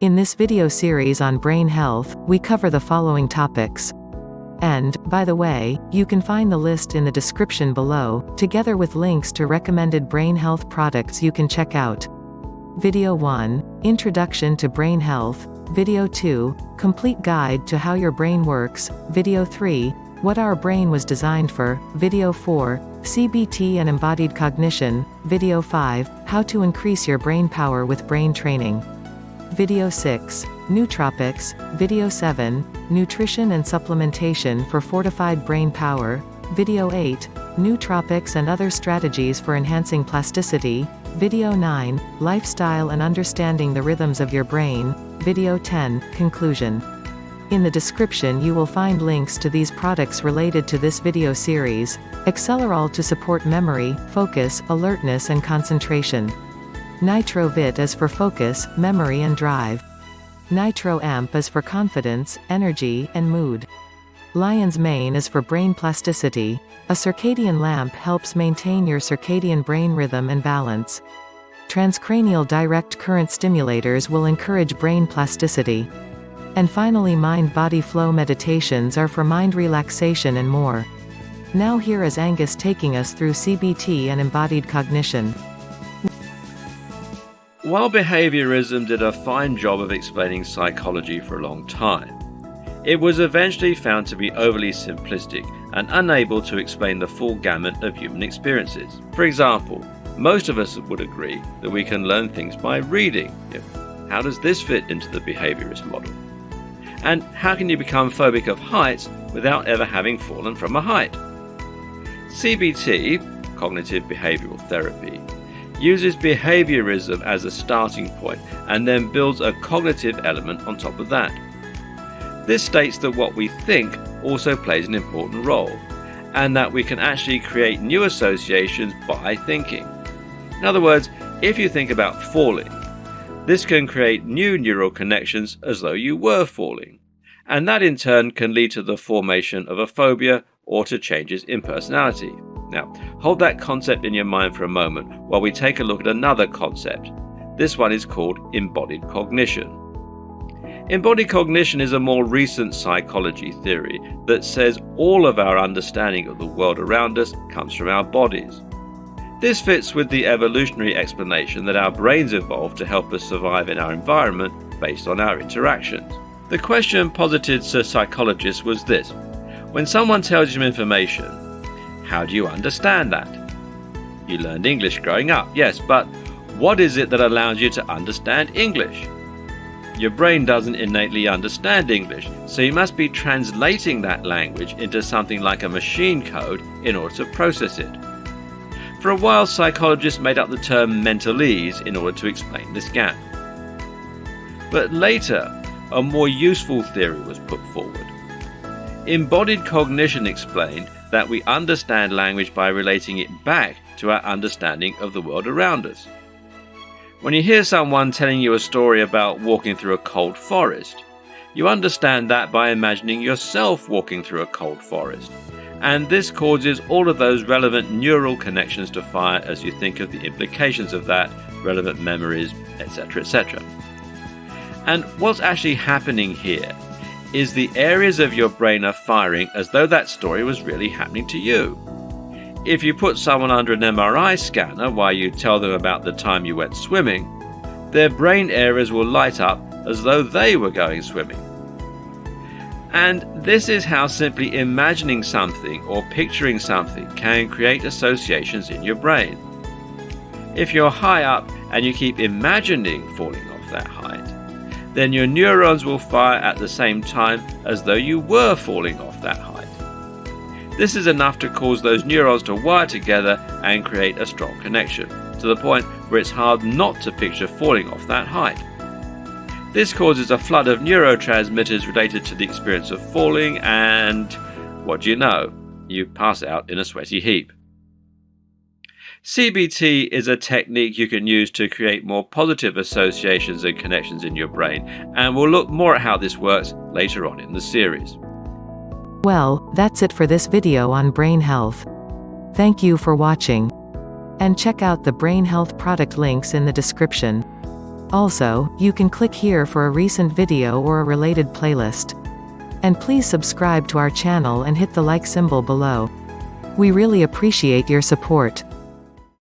In this video series on brain health, we cover the following topics. And, by the way, you can find the list in the description below, together with links to recommended brain health products you can check out. Video 1, Introduction to Brain Health. Video 2, Complete Guide to How Your Brain Works. Video 3, What Our Brain Was Designed For. Video 4, CBT and Embodied Cognition. Video 5, How to Increase Your Brain Power with Brain Training. Video 6, Nootropics. Video 7, Nutrition and Supplementation for Fortified Brain Power. Video 8, Nootropics and Other Strategies for Enhancing Plasticity. Video 9, Lifestyle and Understanding the Rhythms of Your Brain. Video 10, Conclusion. In the description you will find links to these products related to this video series. Accelerol to support memory, focus, alertness and concentration. Nitro-Vit is for focus, memory and drive. Nitro-Amp is for confidence, energy, and mood. Lion's Mane is for brain plasticity. A circadian lamp helps maintain your circadian brain rhythm and balance. Transcranial direct current stimulators will encourage brain plasticity. And finally, mind-body flow meditations are for mind relaxation and more. Now here is Angus taking us through CBT and embodied cognition. While behaviorism did a fine job of explaining psychology for a long time, it was eventually found to be overly simplistic and unable to explain the full gamut of human experiences. For example, most of us would agree that we can learn things by reading. How does this fit into the behaviorist model? And how can you become phobic of heights without ever having fallen from a height? CBT, cognitive behavioral therapy, uses behaviorism as a starting point and then builds a cognitive element on top of that. This states that what we think also plays an important role, and that we can actually create new associations by thinking. In other words, if you think about falling, this can create new neural connections as though you were falling, and that in turn can lead to the formation of a phobia or to changes in personality. Now, hold that concept in your mind for a moment while we take a look at another concept. This one is called embodied cognition. Embodied cognition is a more recent psychology theory that says all of our understanding of the world around us comes from our bodies. This fits with the evolutionary explanation that our brains evolved to help us survive in our environment based on our interactions. The question posited to psychologists was this: when someone tells you information, how do you understand that? You learned English growing up, yes, but what is it that allows you to understand English? Your brain doesn't innately understand English, so you must be translating that language into something like a machine code in order to process it. For a while, psychologists made up the term mentalese in order to explain this gap. But later, a more useful theory was put forward. Embodied cognition explained that we understand language by relating it back to our understanding of the world around us. When you hear someone telling you a story about walking through a cold forest, you understand that by imagining yourself walking through a cold forest, and this causes all of those relevant neural connections to fire as you think of the implications of that, relevant memories, etc., etc. And what's actually happening here is the areas of your brain are firing as though that story was really happening to you. If you put someone under an MRI scanner while you tell them about the time you went swimming, their brain areas will light up as though they were going swimming. And this is how simply imagining something or picturing something can create associations in your brain. If you're high up and you keep imagining falling off that height, then your neurons will fire at the same time as though you were falling off that height. This is enough to cause those neurons to wire together and create a strong connection, to the point where it's hard not to picture falling off that height. This causes a flood of neurotransmitters related to the experience of falling, and what do you know? You pass out in a sweaty heap. CBT is a technique you can use to create more positive associations and connections in your brain, and we'll look more at how this works later on in the series. Well, that's it for this video on brain health. Thank you for watching. And check out the brain health product links in the description. Also, you can click here for a recent video or a related playlist. And please subscribe to our channel and hit the like symbol below. We really appreciate your support.